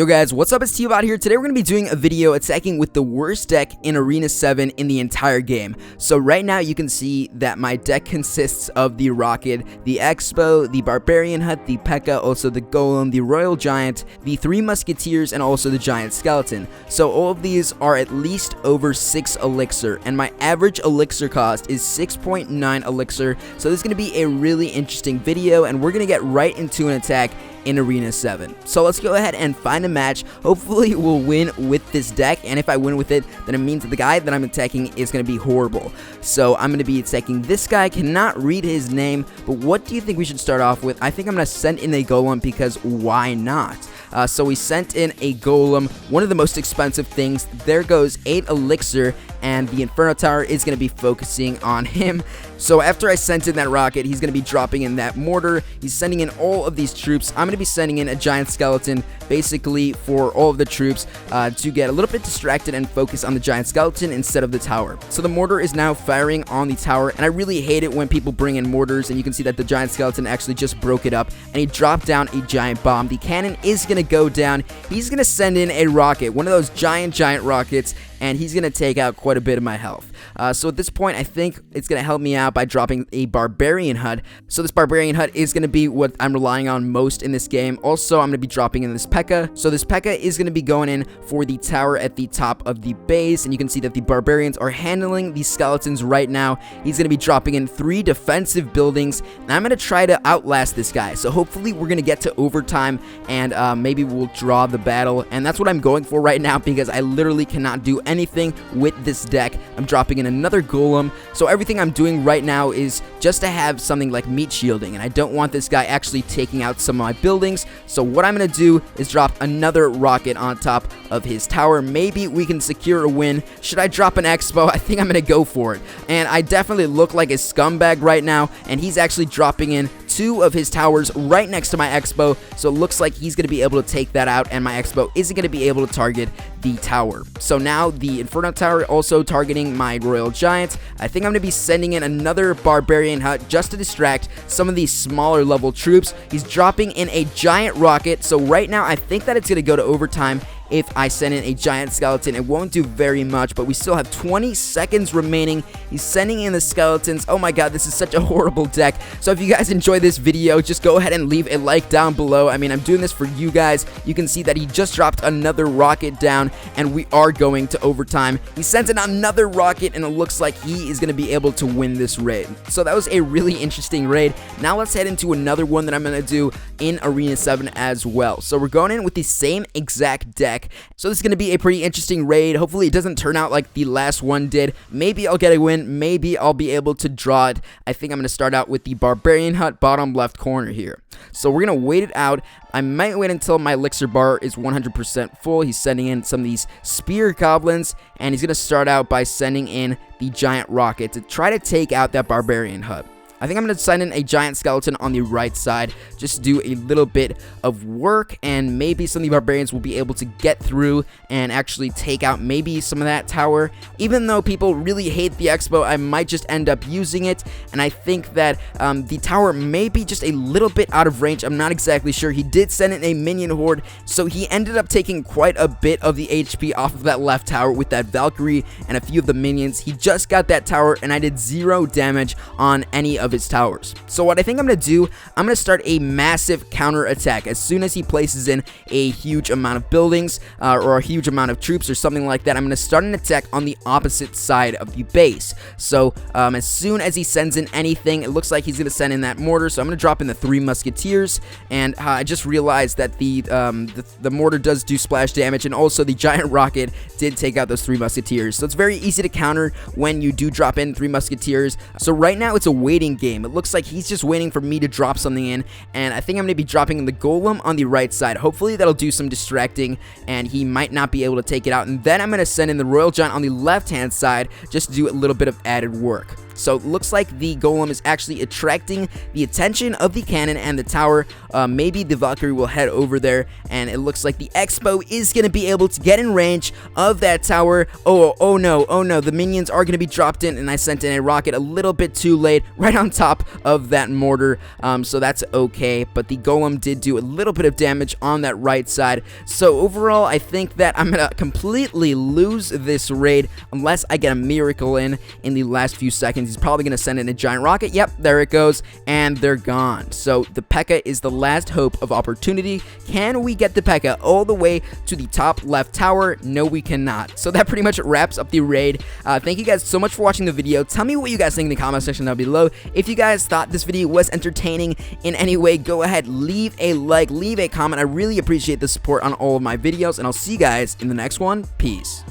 Yo guys, what's up? It's T-Bot here. Today we're going to be doing a video attacking with the worst deck in Arena 7 in the entire game. So right now you can see that my deck consists of the Rocket, the Expo, the Barbarian Hut, the P.E.K.K.A, also the Golem, the Royal Giant, the 3 Musketeers, and also the Giant Skeleton. So all of these are at least over 6 Elixir, and my average Elixir cost is 6.9 Elixir. So this is going to be a really interesting video, and we're going to get right into an attack in Arena 7. So let's go ahead and find a match. Hopefully we'll win with this deck, and if I win with it, then it means that the guy that I'm attacking is going to be horrible. So I'm going to be attacking this guy. Cannot read his name, but what do you think we should start off with? I think I'm going to send in a Golem because why not? So we sent in a Golem, one of the most expensive things. There goes 8 Elixir, and the Inferno Tower is going to be focusing on him. So after I sent in that Rocket, he's going to be dropping in that Mortar. He's sending in all of these troops. I'm going to be sending in a Giant Skeleton, basically for all of the troops to get a little bit distracted and focus on the Giant Skeleton instead of the tower. So the Mortar is now firing on the tower, and I really hate it when people bring in mortars, and you can see that the Giant Skeleton actually just broke it up, and he dropped down a Giant Bomb. The cannon is going to go down. He's going to send in a Rocket, one of those giant rockets, and he's going to take out quite a bit of my health. So at this point, I think it's going to help me out by dropping a Barbarian Hut. So this Barbarian Hut is going to be what I'm relying on most in this game. Also, I'm going to be dropping in this P.E.K.K.A. So this P.E.K.K.A is going to be going in for the tower at the top of the base, and you can see that the Barbarians are handling these skeletons right now. He's going to be dropping in 3 defensive buildings, and I'm going to try to outlast this guy. So hopefully we're going to get to overtime, and maybe we'll draw the battle, and that's what I'm going for right now because I literally cannot do anything with this deck. I'm dropping in another Golem, so everything I'm doing right now is just to have something like meat shielding, and I don't want this guy actually taking out some of my buildings. So what I'm going to do is drop another Rocket on top of his tower. Maybe we can secure a win. Should I drop an Expo? I think I'm going to go for it, and I definitely look like a scumbag right now, and he's actually dropping in 2 of his towers right next to my Expo, so it looks like he's going to be able to take that out, and my Expo isn't going to be able to target the tower. So now the Inferno Tower also targeting my Royal Giant. I think I'm going to be sending in another Barbarian Hut just to distract some of these smaller level troops. He's dropping in a Giant Rocket, so right now I think that it's going to go to overtime. If I send in a Giant Skeleton, it won't do very much, but we still have 20 seconds remaining. He's sending in the skeletons. Oh my god, this is such a horrible deck. So if you guys enjoyed this video, just go ahead and leave a like down below. I mean, I'm doing this for you guys. You can see that he just dropped another Rocket down, and we are going to overtime. He sends in another Rocket, and it looks like he is going to be able to win this raid. So that was a really interesting raid. Now let's head into another one that I'm going to do in Arena 7 as well. So we're going in with the same exact deck. So this is going to be a pretty interesting raid. Hopefully it doesn't turn out like the last one did. Maybe I'll get a win. Maybe I'll be able to draw it. I think I'm going to start out with the Barbarian Hut bottom left corner here. So we're going to wait it out. I might wait until my Elixir bar is 100% full. He's sending in some of these Spear Goblins, and he's going to start out by sending in the Giant Rocket to try to take out that Barbarian Hut. I think I'm going to send in a Giant Skeleton on the right side, just to do a little bit of work, and maybe some of the Barbarians will be able to get through and actually take out maybe some of that tower. Even though people really hate the Expo, I might just end up using it, and I think that the tower may be just a little bit out of range. I'm not exactly sure. He did send in a minion horde, so he ended up taking quite a bit of the HP off of that left tower with that Valkyrie and a few of the minions. He just got that tower, and I did 0 damage on any of his towers. So what I think I'm going to do, I'm going to start a massive counter attack as soon as he places in a huge amount of buildings or a huge amount of troops or something like that. I'm going to start an attack on the opposite side of the base. So as soon as he sends in anything, it looks like he's going to send in that mortar, so I'm going to drop in the 3 Musketeers, and I just realized that the mortar does do splash damage, and also the Giant Rocket did take out those 3 Musketeers. So it's very easy to counter when you do drop in 3 Musketeers. So right now it's a waiting game. It looks like he's just waiting for me to drop something in, and I think I'm going to be dropping the Golem on the right side. Hopefully that'll do some distracting, and he might not be able to take it out, and then I'm going to send in the Royal Giant on the left hand side just to do a little bit of added work. So it looks like the golem is actually attracting the attention of the cannon and the tower. Maybe the Valkyrie will head over there, and it looks like the Expo is going to be able to get in range of that tower. Oh no, the minions are going to be dropped in, and I sent in a rocket a little bit too late, right on top of that mortar, so that's okay, but the golem did do a little bit of damage on that right side. So overall, I think that I'm going to completely lose this raid unless I get a miracle in the last few seconds. He's probably going to send in a giant rocket. Yep, there it goes, and they're gone. So the P.E.K.K.A. is the last hope of opportunity. Can we get the P.E.K.K.A. all the way to the top left tower? No, we cannot. So that pretty much wraps up the raid. Thank you guys so much for watching the video. Tell me what you guys think in the comment section down below. If you guys thought this video was entertaining in any way, go ahead, leave a like, leave a comment. I really appreciate the support on all of my videos, and I'll see you guys in the next one. Peace.